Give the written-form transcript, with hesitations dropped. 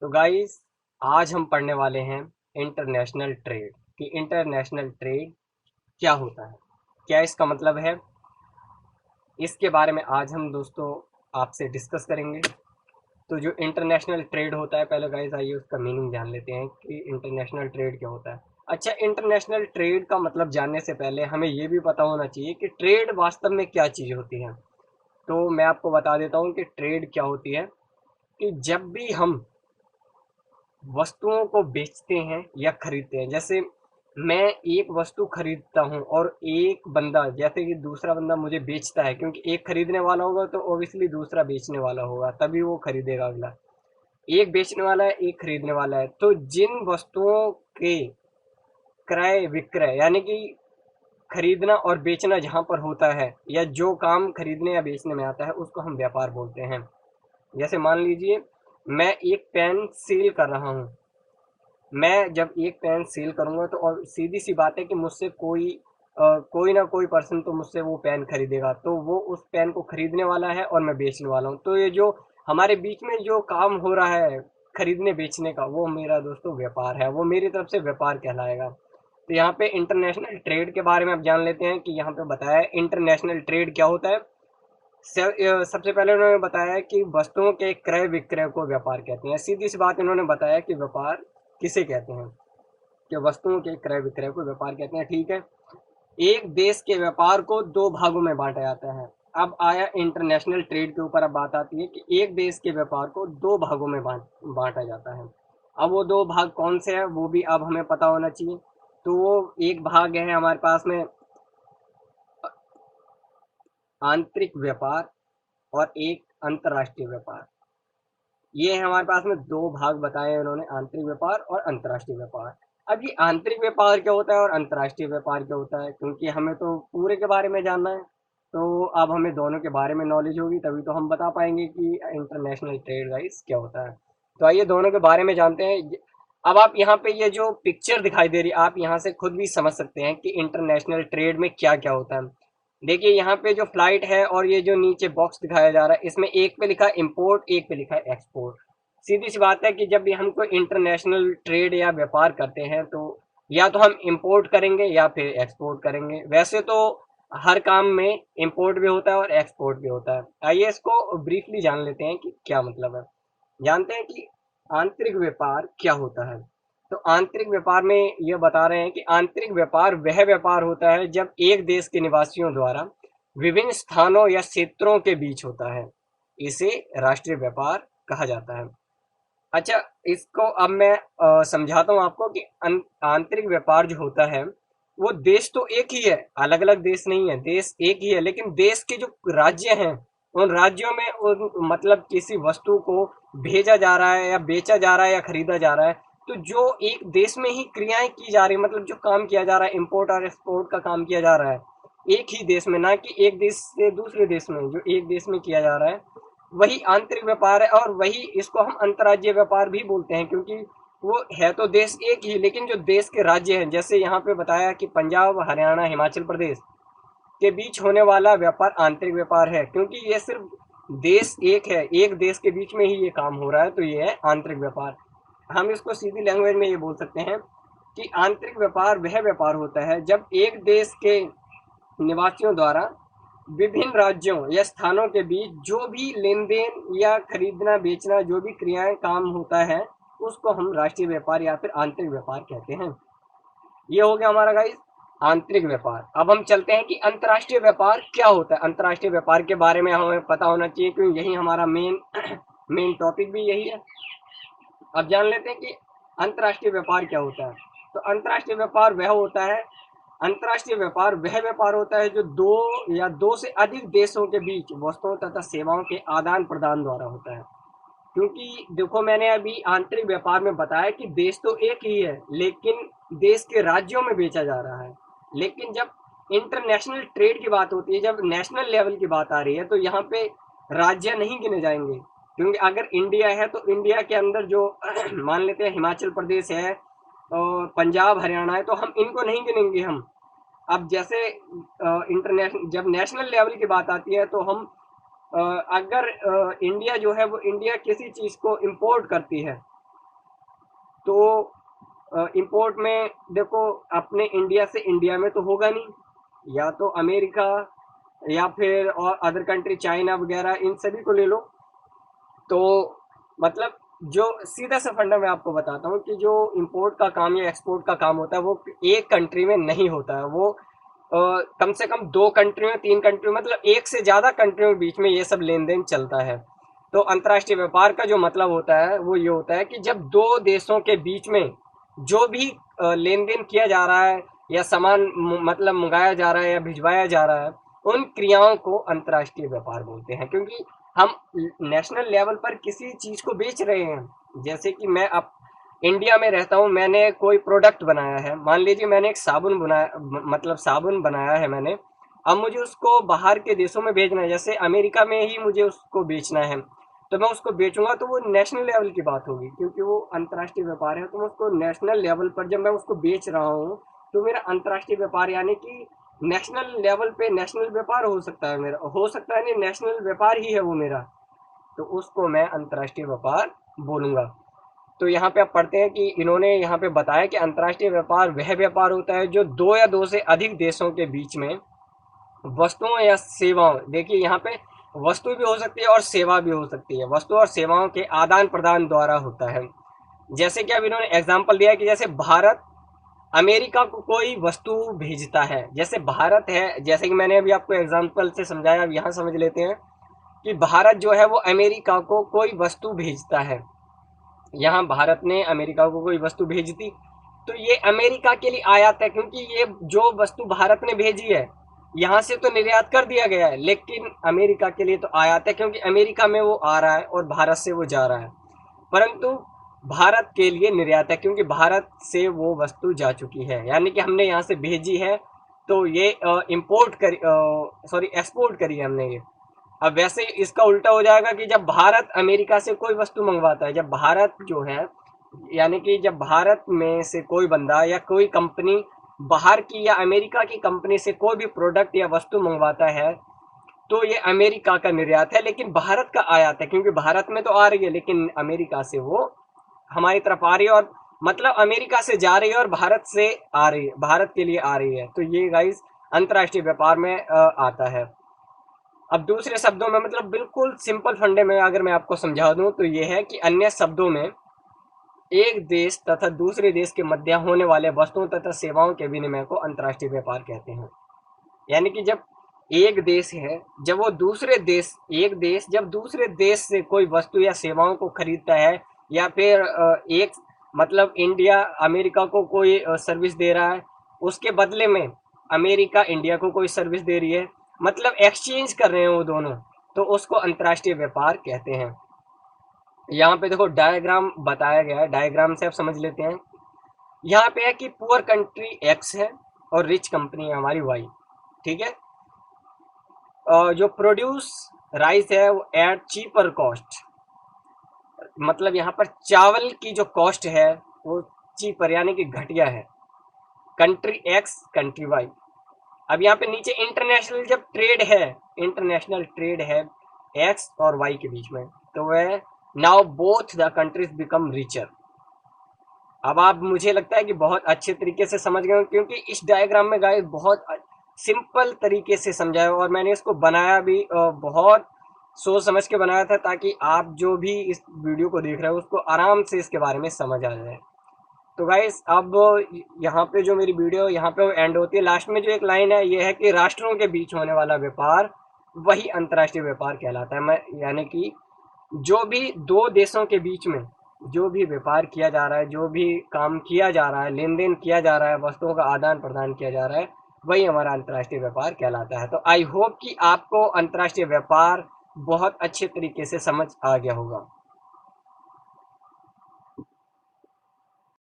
तो गाइस, आज हम पढ़ने वाले हैं इंटरनेशनल ट्रेड कि इंटरनेशनल ट्रेड क्या होता है, क्या इसका मतलब है। इसके बारे में आज हम दोस्तों आपसे डिस्कस करेंगे। तो जो इंटरनेशनल ट्रेड होता है, पहले गाइस आइए उसका मीनिंग जान लेते हैं कि इंटरनेशनल ट्रेड क्या होता है। अच्छा, इंटरनेशनल ट्रेड का मतलब जानने से पहले हमें ये भी पता होना चाहिए कि ट्रेड वास्तव में क्या चीज़ होती है। तो मैं आपको बता देता हूँ कि ट्रेड क्या होती है। कि जब भी हम वस्तुओं को बेचते हैं या खरीदते हैं, जैसे मैं एक वस्तु खरीदता हूँ और एक बंदा, जैसे कि दूसरा बंदा मुझे बेचता है, क्योंकि एक खरीदने वाला होगा तो ऑब्वियसली दूसरा बेचने वाला होगा, तभी वो खरीदेगा अगला। एक बेचने वाला है, एक खरीदने वाला है, तो जिन वस्तुओं के क्रय विक्रय यानी कि खरीदना और बेचना जहां पर होता है, या जो काम खरीदने या बेचने में आता है, उसको हम व्यापार बोलते हैं। जैसे मान लीजिए, मैं एक पेन सेल कर रहा हूँ। मैं जब एक पेन सेल करूंगा तो और सीधी सी बात है कि मुझसे कोई ना कोई पर्सन तो मुझसे वो पेन खरीदेगा, तो वो उस पेन को खरीदने वाला है और मैं बेचने वाला हूँ। तो ये जो हमारे बीच में जो काम हो रहा है खरीदने बेचने का, वो मेरा दोस्तों व्यापार है, वो मेरी तरफ से व्यापार कहलाएगा। तो यहाँ पे इंटरनेशनल ट्रेड के बारे में आप जान लेते हैं कि यहाँ पे बताया है इंटरनेशनल ट्रेड क्या होता है। सबसे पहले उन्होंने बताया कि वस्तुओं के क्रय विक्रय को व्यापार कहते हैं। सीधी सी बात इन्होंने बताया कि व्यापार किसे कहते हैं, कि वस्तुओं के क्रय विक्रय को व्यापार कहते हैं। ठीक है। एक देश के व्यापार को दो भागों में बांटा जाता है। अब आया इंटरनेशनल ट्रेड के ऊपर, अब बात आती है कि एक देश के व्यापार को दो भागों में बांटा जाता है। अब वो दो भाग कौन से हैं वो भी अब हमें पता होना चाहिए। तो वो एक भाग है हमारे पास में आंतरिक व्यापार और एक अंतर्राष्ट्रीय व्यापार। ये है हमारे पास में दो भाग बताए हैं उन्होंने, आंतरिक व्यापार और अंतर्राष्ट्रीय व्यापार। अब ये आंतरिक व्यापार क्या होता है और अंतर्राष्ट्रीय व्यापार क्या होता है, क्योंकि हमें तो पूरे के बारे में जानना है। तो अब हमें दोनों के बारे में नॉलेज होगी, तभी तो हम बता पाएंगे कि इंटरनेशनल ट्रेड वाइज क्या होता है। तो आइए दोनों के बारे में जानते हैं। अब आप यहाँ पे ये जो पिक्चर दिखाई दे रही है, आप यहाँ से खुद भी समझ सकते हैं कि इंटरनेशनल ट्रेड में क्या क्या होता है। देखिए यहाँ पे जो फ्लाइट है और ये जो नीचे बॉक्स दिखाया जा रहा है, इसमें एक पे लिखा है इम्पोर्ट, एक पे लिखा है एक्सपोर्ट। सीधी सी बात है कि जब भी हम कोई इंटरनेशनल ट्रेड या व्यापार करते हैं, तो या तो हम इंपोर्ट करेंगे या फिर एक्सपोर्ट करेंगे। वैसे तो हर काम में इंपोर्ट भी होता है और एक्सपोर्ट भी होता है। आइए इसको ब्रीफली जान लेते हैं कि क्या मतलब है। जानते हैं कि आंतरिक व्यापार क्या होता है। तो आंतरिक व्यापार में यह बता रहे हैं कि आंतरिक व्यापार वह व्यापार होता है जब एक देश के निवासियों द्वारा विभिन्न स्थानों या क्षेत्रों के बीच होता है। इसे राष्ट्रीय व्यापार कहा जाता है। अच्छा, इसको अब मैं समझाता हूँ आपको कि आंतरिक व्यापार जो होता है, वो देश तो एक ही है, अलग अलग देश नहीं है, देश एक ही है, लेकिन देश के जो राज्य हैं, उन राज्यों में मतलब किसी वस्तु को भेजा जा रहा है या बेचा जा रहा है या खरीदा जा रहा है। तो जो एक देश में ही क्रियाएं की जा रही है, मतलब जो काम किया जा रहा है, इम्पोर्ट और एक्सपोर्ट का काम किया जा रहा है एक ही देश में, ना कि एक देश से दूसरे देश में, जो एक देश में किया जा रहा है वही आंतरिक व्यापार है। और वही इसको हम अंतर्राज्यीय व्यापार भी बोलते हैं, क्योंकि वो है तो देश एक ही, लेकिन जो देश के राज्य हैं, जैसे यहाँ पे बताया कि पंजाब, हरियाणा, हिमाचल प्रदेश के बीच होने वाला व्यापार आंतरिक व्यापार है, क्योंकि ये सिर्फ देश एक है, एक देश के बीच में ही ये काम हो रहा है, तो ये है आंतरिक व्यापार। हम इसको सीधी लैंग्वेज में ये बोल सकते हैं कि आंतरिक व्यापार वह व्यापार होता है जब एक देश के निवासियों द्वारा विभिन्न राज्यों या स्थानों के बीच जो भी लेन देन या खरीदना बेचना, जो भी क्रियाएं काम होता है, उसको हम राष्ट्रीय व्यापार या फिर आंतरिक व्यापार कहते हैं। ये हो गया हमारा गाइस आंतरिक व्यापार। अब हम चलते हैं कि अंतर्राष्ट्रीय व्यापार क्या होता है। अंतर्राष्ट्रीय व्यापार के बारे में हमें पता होना चाहिए, क्योंकि यही हमारा मेन टॉपिक भी यही है। अब जान लेते हैं कि अंतर्राष्ट्रीय व्यापार क्या होता है। तो अंतर्राष्ट्रीय व्यापार वह होता है, अंतर्राष्ट्रीय व्यापार वह व्यापार होता है जो दो या दो से अधिक देशों के बीच वस्तुओं तथा सेवाओं के आदान प्रदान द्वारा होता है। क्योंकि देखो, मैंने अभी आंतरिक व्यापार में बताया कि देश तो एक ही है, लेकिन देश के राज्यों में बेचा जा रहा है। लेकिन जब इंटरनेशनल ट्रेड की बात होती है, जब नेशनल लेवल की बात आ रही है, तो यहाँ पे राज्य नहीं गिने जाएंगे। क्योंकि अगर इंडिया है तो इंडिया के अंदर जो मान लेते हैं हिमाचल प्रदेश है और पंजाब, हरियाणा है, तो हम इनको नहीं गिनेंगे हम। अब जैसे इंटरनेशनल, जब नेशनल लेवल की बात आती है, तो हम अगर इंडिया जो है वो इंडिया किसी चीज़ को इम्पोर्ट करती है, तो इंपोर्ट में देखो, अपने इंडिया से इंडिया में तो होगा नहीं, या तो अमेरिका या फिर और अदर कंट्री चाइना वगैरह, इन सभी को ले लो। तो मतलब जो सीधा सा फंडा मैं आपको बताता हूँ कि जो इंपोर्ट का काम या एक्सपोर्ट का काम होता है वो एक कंट्री में नहीं होता है, वो कम से कम दो कंट्री में, तीन कंट्री में, मतलब एक से ज़्यादा कंट्रियों के बीच में ये सब लेन देन चलता है। तो अंतर्राष्ट्रीय व्यापार का जो मतलब होता है वो ये होता है कि जब दो देशों के बीच में जो भी लेन देन किया जा रहा है या सामान मतलब मंगाया जा रहा है या भिजवाया जा रहा है, उन क्रियाओं को अंतर्राष्ट्रीय व्यापार बोलते हैं। क्योंकि हम नेशनल लेवल पर किसी चीज़ को बेच रहे हैं। जैसे कि मैं अब इंडिया में रहता हूँ, मैंने कोई प्रोडक्ट बनाया है, मान लीजिए मैंने एक साबुन बनाया, मतलब साबुन बनाया है मैंने। अब मुझे उसको बाहर के देशों में भेजना है, जैसे अमेरिका में ही मुझे उसको बेचना है, तो मैं उसको बेचूंगा तो वो नेशनल लेवल की बात होगी, क्योंकि वो अंतर्राष्ट्रीय व्यापार है। तो मैं उसको नेशनल लेवल पर जब मैं उसको बेच रहा हूँ तो मेरा अंतर्राष्ट्रीय व्यापार, यानी कि नेशनल लेवल पे नेशनल व्यापार हो सकता है मेरा, हो सकता है नहीं, नेशनल व्यापार ही है वो मेरा, तो उसको मैं अंतर्राष्ट्रीय व्यापार बोलूंगा। तो यहाँ पे आप पढ़ते हैं कि इन्होंने यहाँ पे बताया कि अंतर्राष्ट्रीय व्यापार वह व्यापार होता है जो दो या दो से अधिक देशों के बीच में वस्तुओं या सेवाओं, देखिए यहाँ पे वस्तु भी हो सकती है और सेवा भी हो सकती है, वस्तु और सेवाओं के आदान प्रदान द्वारा होता है। जैसे कि अब इन्होंने एग्जाम्पल दिया कि जैसे भारत अमेरिका को कोई वस्तु भेजता है, जैसे भारत है, जैसे कि मैंने अभी आपको एग्जाम्पल से समझाया, अब यहाँ समझ लेते हैं कि भारत जो है वो अमेरिका को कोई वस्तु भेजता है। यहाँ भारत ने अमेरिका को कोई वस्तु भेज दी, तो ये अमेरिका के लिए आयात है, क्योंकि ये जो वस्तु भारत ने भेजी है यहाँ से तो निर्यात कर दिया गया है, लेकिन अमेरिका के लिए तो आयात है, क्योंकि अमेरिका में वो आ रहा है और भारत से वो जा रहा है। परंतु भारत के लिए निर्यात है, क्योंकि भारत से वो वस्तु जा चुकी है, यानी कि हमने यहाँ से भेजी है, तो ये इम्पोर्ट करी, सॉरी एक्सपोर्ट करी है हमने ये। अब वैसे इसका उल्टा हो जाएगा कि जब भारत अमेरिका से कोई वस्तु मंगवाता है, जब भारत जो है, यानी कि जब भारत में से कोई बंदा या कोई कंपनी बाहर की या अमेरिका की कंपनी से कोई भी प्रोडक्ट या वस्तु मंगवाता है, तो ये अमेरिका का निर्यात है, लेकिन भारत का आयात है, क्योंकि भारत में तो आ रही है लेकिन अमेरिका से वो हमारी तरफ आ रही है, और मतलब अमेरिका से जा रही है और भारत से आ रही है, भारत के लिए आ रही है। तो ये गाइस अंतर्राष्ट्रीय व्यापार में आता है। अब दूसरे शब्दों में, मतलब बिल्कुल सिंपल फंडे में अगर मैं आपको समझा दूं तो ये है कि अन्य शब्दों में एक देश तथा दूसरे देश के मध्य होने वाले वस्तुओं तथा सेवाओं के विनिमय को अंतर्राष्ट्रीय व्यापार कहते हैं। यानी कि जब एक देश है, जब वो दूसरे देश, एक देश जब दूसरे देश से कोई वस्तु या सेवाओं को खरीदता है, या फिर एक मतलब इंडिया अमेरिका को कोई सर्विस दे रहा है, उसके बदले में अमेरिका इंडिया को कोई सर्विस दे रही है, मतलब एक्सचेंज कर रहे हैं वो दोनों, तो उसको अंतर्राष्ट्रीय व्यापार कहते हैं। यहाँ पे देखो डायग्राम बताया गया है, डायग्राम से आप समझ लेते हैं। यहाँ पे है कि पुअर कंट्री एक्स है और रिच कंपनी है हमारी वाई, ठीक है। जो प्रोड्यूस राइस है वो एट चीपर कॉस्ट, मतलब यहाँ पर चावल की जो कॉस्ट है वो चीपर यानी कि घटिया है, कंट्री एक्स कंट्री वाई। अब यहाँ पे नीचे इंटरनेशनल जब ट्रेड है, इंटरनेशनल ट्रेड है एक्स और वाई के बीच में, तो वह now both the countries become richer. अब आप, मुझे लगता है कि बहुत अच्छे तरीके से समझ गए, क्योंकि इस डायग्राम में गाइस बहुत सिंपल तरीके से समझाया, और मैंने इसको बनाया भी बहुत सोच समझ के बनाया था, ताकि आप जो भी इस वीडियो को देख रहे हो उसको आराम से इसके बारे में समझ आ जाए। तो गाइस अब यहाँ पे जो मेरी वीडियो यहाँ पे एंड होती है, लास्ट में जो एक लाइन है ये है कि राष्ट्रों के बीच होने वाला व्यापार वही अंतर्राष्ट्रीय व्यापार कहलाता है। मैं यानी कि जो भी दो देशों के बीच में जो भी व्यापार किया जा रहा है, जो भी काम किया जा रहा है, लेन देन किया जा रहा है, वस्तुओं का आदान प्रदान किया जा रहा है, वही हमारा अंतर्राष्ट्रीय व्यापार कहलाता है। तो आई होप कि आपको अंतर्राष्ट्रीय व्यापार बहुत अच्छे तरीके से समझ आ गया होगा।